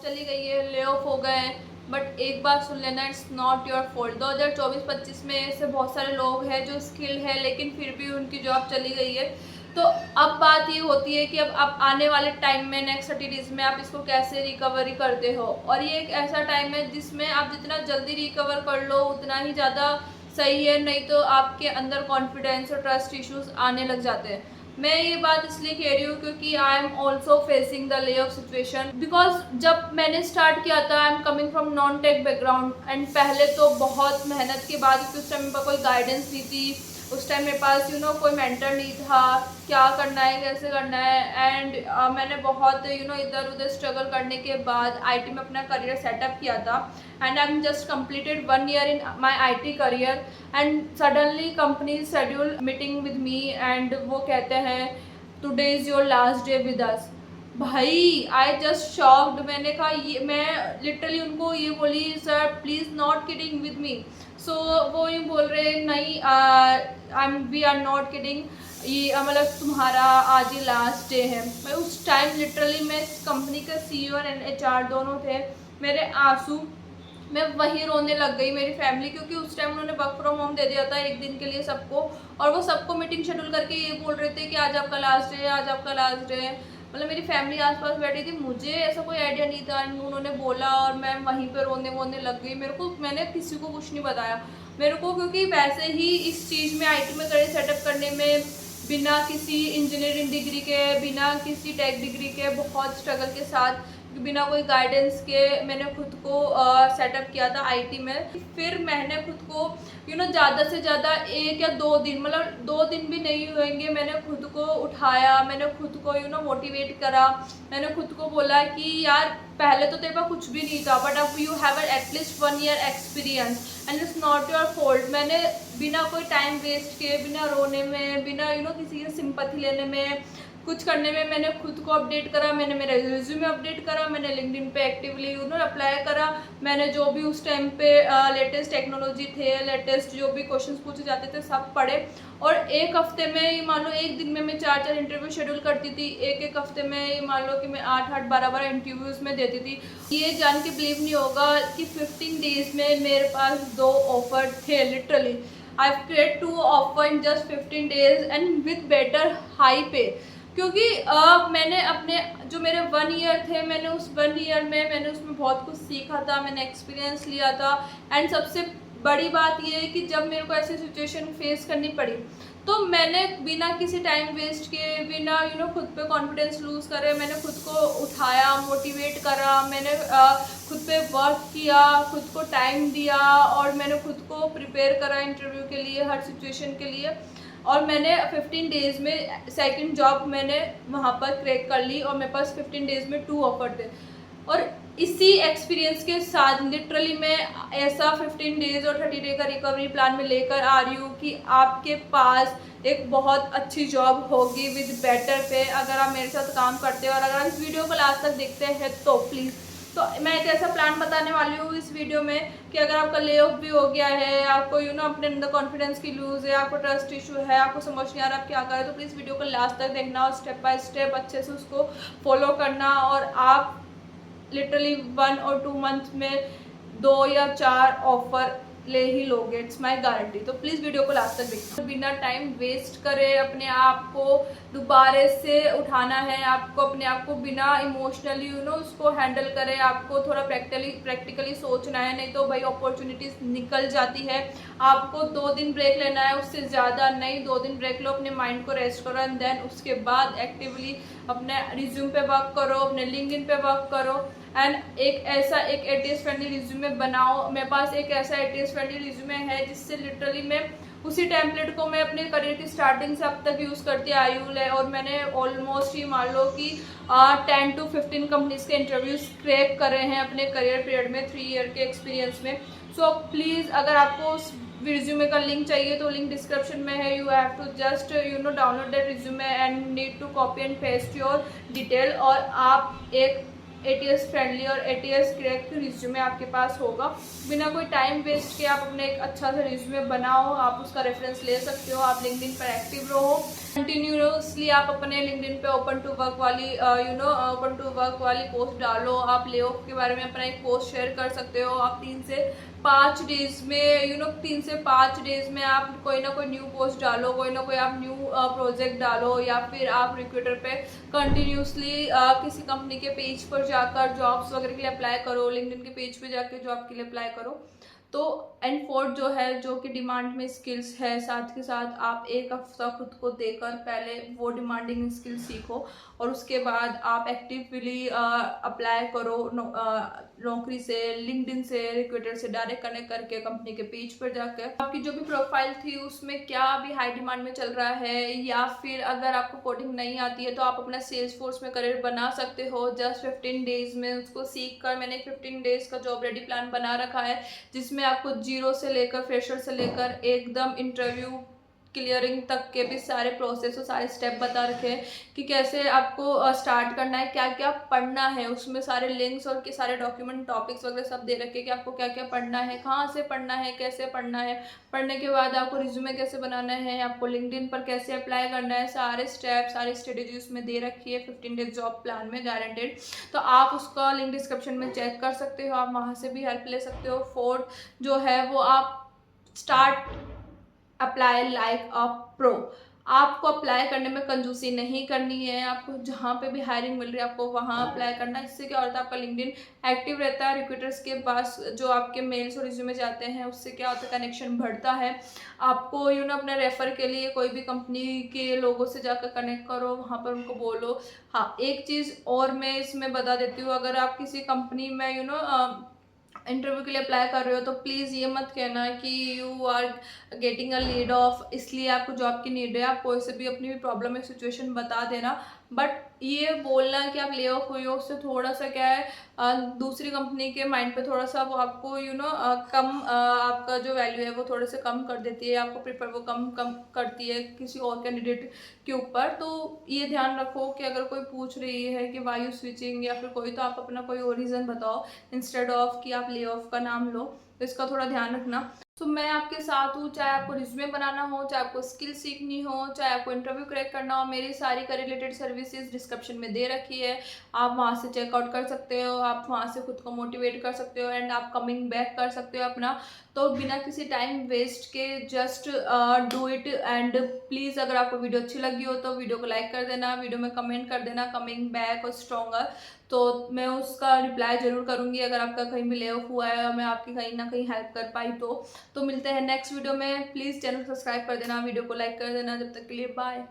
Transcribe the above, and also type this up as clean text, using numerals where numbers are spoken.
चली गई है, ले ऑफ हो गए हैं, बट एक बात सुन लेना, इट्स नॉट योर फॉल्ट। 2024-25 में ऐसे बहुत सारे लोग हैं जो स्किल्ड है लेकिन फिर भी उनकी जॉब चली गई है। तो अब बात ये होती है कि अब आप आने वाले टाइम में नेक्स्ट 30 डेज में आप इसको कैसे रिकवरी करते हो। और ये एक ऐसा टाइम है जिसमें आप जितना जल्दी रिकवर कर लो उतना ही ज़्यादा सही है, नहीं तो आपके अंदर कॉन्फिडेंस और ट्रस्ट इश्यूज आने लग जाते हैं। मैं ये बात इसलिए कह रही हूँ क्योंकि I am also facing the lay off situation, because जब मैंने स्टार्ट किया था, I am coming from non tech background and पहले तो बहुत मेहनत के बाद, क्योंकि उस टाइम मेरे पास कोई गाइडेंस नहीं थी, उस टाइम मेरे पास कोई मेंटर नहीं था, क्या करना है कैसे करना है। एंड मैंने बहुत इधर उधर स्ट्रगल करने के बाद आईटी में अपना करियर सेटअप किया था and I am just completed 1 year in my IT career and suddenly company schedule meeting with me and वो कहते हैं today is your last day with us. भाई आई जस्ट शॉक्ड। मैंने कहा ये, मैं लिटरली उनको ये बोली, sir please not kidding with me. So वो यूँ बोल रहे नहीं, वी आर नॉट किडिंग, ये मतलब तुम्हारा आज ही लास्ट डे है। मैं उस टाइम लिटरली, मैं कंपनी का CEO और HR दोनों थे, मेरे आंसू, मैं वहीं रोने लग गई। मेरी फैमिली, क्योंकि उस टाइम उन्होंने वर्क फ्रॉम होम दे दिया था एक दिन के लिए सबको, और वो सबको मीटिंग शेड्यूल करके ये बोल रहे थे कि आज आपका लास्ट डे है, आज आपका लास्ट डे है। मतलब मेरी फैमिली आसपास बैठी थी, मुझे ऐसा कोई आइडिया नहीं था, उन्होंने बोला और मैं वहीं पर रोने वोने लग गई। मेरे को, मैंने किसी को कुछ नहीं बताया मेरे को, क्योंकि वैसे ही इस चीज़ में आईटी में करियर सेटअप करने में बिना किसी इंजीनियरिंग डिग्री के, बिना किसी टेक डिग्री के, बहुत स्ट्रगल के साथ, बिना कोई गाइडेंस के मैंने खुद को सेटअप किया था आईटी में। फिर मैंने खुद को ज़्यादा से ज़्यादा 1 या 2 दिन, मतलब 2 दिन भी नहीं होंगे, मैंने खुद को उठाया, मैंने खुद को मोटिवेट करा। मैंने खुद को बोला कि यार पहले तो तेरे पास कुछ भी नहीं था, बट अब you have at least 1 year experience and it's not your fault. मैंने बिना कोई टाइम वेस्ट किए, बिना रोने में, बिना किसी की सिंपैथी लेने में, कुछ करने में, मैंने खुद को अपडेट करा, मैंने मेरा रिज्यूमे अपडेट करा, मैंने लिंक्डइन पे एक्टिवली अप्लाई करा, मैंने जो भी उस टाइम पे लेटेस्ट टेक्नोलॉजी थे, लेटेस्ट जो भी क्वेश्चंस पूछे जाते थे सब पढ़े। और एक हफ्ते में ये मान लो, एक दिन में मैं 4-4 इंटरव्यू शेड्यूल करती थी, एक हफ्ते में ये मान लो कि मैं 8-8 12-12 इंटरव्यूज़ में देती थी। ये जान के बिलीव नहीं होगा कि 15 डेज में मेरे पास 2 ऑफर थे। Literally I create 2 offer in just 15 days and with better high पे। क्योंकि मैंने अपने जो मेरे 1 ईयर थे, मैंने उस 1 ईयर में मैंने उसमें बहुत कुछ सीखा था, मैंने एक्सपीरियंस लिया था। एंड सबसे बड़ी बात ये है कि जब मेरे को ऐसी सिचुएशन फेस करनी पड़ी तो मैंने बिना किसी टाइम वेस्ट किए, बिना खुद पे कॉन्फिडेंस लूज़ करे, मैंने खुद को उठाया, मोटिवेट करा, मैंने खुद पे वर्क किया, खुद को टाइम दिया और मैंने खुद को प्रिपेयर करा इंटरव्यू के लिए, हर सिचुएशन के लिए। और मैंने 15 डेज़ में सेकंड जॉब मैंने वहाँ पर क्रैक कर ली और मेरे पास 15 डेज़ में 2 ऑफर थे। और इसी एक्सपीरियंस के साथ लिटरली मैं ऐसा 15 डेज़ और 30 डे का रिकवरी प्लान में लेकर आ रही हूँ कि आपके पास एक बहुत अच्छी जॉब होगी विद बेटर पे, अगर आप मेरे साथ काम करते हो। और अगर आप इस वीडियो को लास्ट तक देखते हैं तो प्लीज़, तो मैं एक ऐसा प्लान बताने वाली हूँ इस वीडियो में कि अगर आपका ले ऑफ भी हो गया है, आपको अपने अंदर कॉन्फिडेंस की लूज़ है, आपको ट्रस्ट इशू है, आपको समझ नहीं आ रहा आप क्या करें, तो प्लीज़ वीडियो को लास्ट तक देखना और स्टेप बाय स्टेप अच्छे से उसको फॉलो करना। और आप लिटरली 1 और 2 मंथ में 2 या 4 ऑफर ले ही लोगे, इट्स माय गारंटी। तो प्लीज़ वीडियो को लास्ट तक देखना। बिना टाइम वेस्ट करे अपने आप को दोबारा से उठाना है, आपको अपने आप को बिना इमोशनली उसको हैंडल करे, आपको थोड़ा प्रैक्टिकली सोचना है, नहीं तो भाई अपॉर्चुनिटीज़ निकल जाती है। आपको 2 दिन ब्रेक लेना है, उससे ज़्यादा नहीं, 2 दिन ब्रेक लो, अपने माइंड को रेस्ट करो एंड देन उसके बाद एक्टिवली अपने रिज्यूम पे वर्क करो, अपने लिंक्डइन पे वर्क करो एंड एक एटीएस फ्रेंडली रिज्यूमे बनाओ। मेरे पास एक ऐसा एटीएस फ्रेंडली रिज्यूमे है जिससे लिटरली मैं उसी टेम्पलेट को मैं अपने करियर की स्टार्टिंग से अब तक यूज़ करती आई हूँ और मैंने ऑलमोस्ट ही मान लो कि 10 to 15 कंपनीज के इंटरव्यूज क्रैक करे हैं अपने करियर पीरियड में, 3 ईयर के एक्सपीरियंस में। सो प्लीज़ अगर आपको उस रिज्यूमे का लिंक चाहिए तो लिंक डिस्क्रिप्शन में है। You have to just download that resume and need to copy and paste your detail और आप एक ATS फ्रेंडली और ATS करेक्ट रिज्यूमे आपके पास होगा। बिना कोई टाइम वेस्ट के आप अपने एक अच्छा सा रिज्यूमे बनाओ, आप उसका रेफरेंस ले सकते हो, आप लिंक्डइन पर एक्टिव रहो, कंटिन्यूसली आप अपने लिंक्डइन पे ओपन टू वर्क वाली ओपन टू वर्क वाली पोस्ट डालो, आप ले ऑफ के बारे में अपना एक पोस्ट शेयर कर सकते हो, आप 3 से 5 डेज में 3 से 5 डेज में आप कोई ना कोई न्यू पोस्ट डालो, कोई ना कोई आप न्यू प्रोजेक्ट डालो, या फिर आप रिक्रूटर पे कंटिन्यूसली किसी कंपनी के पेज पर जाकर जॉब्स वगैरह के लिए अप्लाई करो, लिंक्डइन के पेज पे जाकर जॉब के लिए अप्लाई करो। तो एंड फोर्थ जो है, जो कि डिमांड में स्किल्स है, साथ के साथ आप एक हफ्ता खुद को देकर पहले वो डिमांडिंग स्किल्स सीखो और उसके बाद आप एक्टिवली अप्लाई करो नौकरी से, लिंक्डइन से, रिक्रूटर से डायरेक्ट कनेक्ट करके कंपनी के पेज पर जाकर आपकी जो भी प्रोफाइल थी उसमें क्या अभी हाई डिमांड में चल रहा है, या फिर अगर आपको कोडिंग नहीं आती है तो आप अपना सेल्स फोर्स में करियर बना सकते हो जस्ट 15 डेज में उसको सीख कर। मैंने 15 डेज का जॉब रेडी प्लान बना रखा है जिसमें आपको जीरो से लेकर, फ्रेशर से लेकर एकदम इंटरव्यू क्लियरिंग तक के भी सारे प्रोसेस और सारे स्टेप बता रखे हैं कि कैसे आपको स्टार्ट करना है, क्या क्या पढ़ना है, उसमें सारे लिंक्स और के सारे डॉक्यूमेंट टॉपिक्स वगैरह सब दे रखे हैं कि आपको क्या क्या पढ़ना है, कहाँ से पढ़ना है, कैसे पढ़ना है, पढ़ने के बाद आपको रिज्यूमे कैसे बनाना है, आपको लिंक्डइन पर कैसे अप्लाई करना है, सारे स्टेप, सारी स्ट्रेटेजी उसमें दे रखी है 15 डेज जॉब प्लान में गारंटेड। तो आप उसका लिंक डिस्क्रिप्शन में चेक कर सकते हो, आप वहाँ से भी हेल्प ले सकते हो। फोर्थ जो है वो आप start apply like a pro. आपको अप्लाई करने में कंजूसी नहीं करनी है, आपको जहाँ पे भी हायरिंग मिल रही है आपको वहाँ अप्लाई करना है। इससे क्या होता है, आपका लिंक्डइन एक्टिव रहता है, रिक्रूटर्स के पास जो आपके मेल्स और रिज्यूमे जाते हैं उससे क्या होता है, कनेक्शन बढ़ता है। आपको अपने रेफर के लिए कोई भी कंपनी के लोगों से जाकर कनेक्ट करो, वहाँ पर उनको बोलो। हाँ, एक चीज़ और मैं इसमें बता देती हूँ, अगर आप किसी कंपनी में इंटरव्यू के लिए अप्लाई कर रहे हो तो प्लीज़ ये मत कहना कि you are getting a lead off, इसलिए आपको जॉब की नीड है। आप कोई से भी अपनी भी प्रॉब्लम या सिचुएशन बता देना, बट ये बोलना कि आप ले ऑफ हुई हो उससे थोड़ा सा क्या है, दूसरी कंपनी के माइंड पे थोड़ा सा वो आपको कम आपका जो वैल्यू है वो थोड़े से कम कर देती है, आपको प्रेफर वो कम कम करती है किसी और कैंडिडेट के ऊपर। तो ये ध्यान रखो कि अगर कोई पूछ रही है कि वाई यू स्विचिंग या फिर कोई, तो आप अपना कोई और रीज़न बताओ इंस्टेड ऑफ कि आप ले ऑफ का नाम लो। तो इसका थोड़ा ध्यान रखना। तो मैं आपके साथ हूँ, चाहे आपको रिज्यूमे बनाना हो, चाहे आपको स्किल सीखनी हो, चाहे आपको इंटरव्यू क्रैक करना हो, मेरी सारी का रिलेटेड सर्विसेज डिस्क्रिप्शन में दे रखी है, आप वहाँ से चेकआउट कर सकते हो, आप वहाँ से खुद को मोटिवेट कर सकते हो एंड आप कमिंग बैक कर सकते हो अपना। तो बिना किसी टाइम वेस्ट के just do it. And please अगर आपको वीडियो अच्छी लगी हो तो वीडियो को लाइक कर देना, वीडियो में कमेंट कर देना कमिंग बैक और स्ट्रॉन्गर, तो मैं उसका रिप्लाई ज़रूर करूँगी अगर आपका कहीं भी ले ऑफ हुआ है और मैं आपकी कहीं ना कहीं हेल्प कर पाई तो मिलते हैं नेक्स्ट वीडियो में। प्लीज़ चैनल सब्सक्राइब कर देना, वीडियो को लाइक कर देना। जब तक के लिए बाय।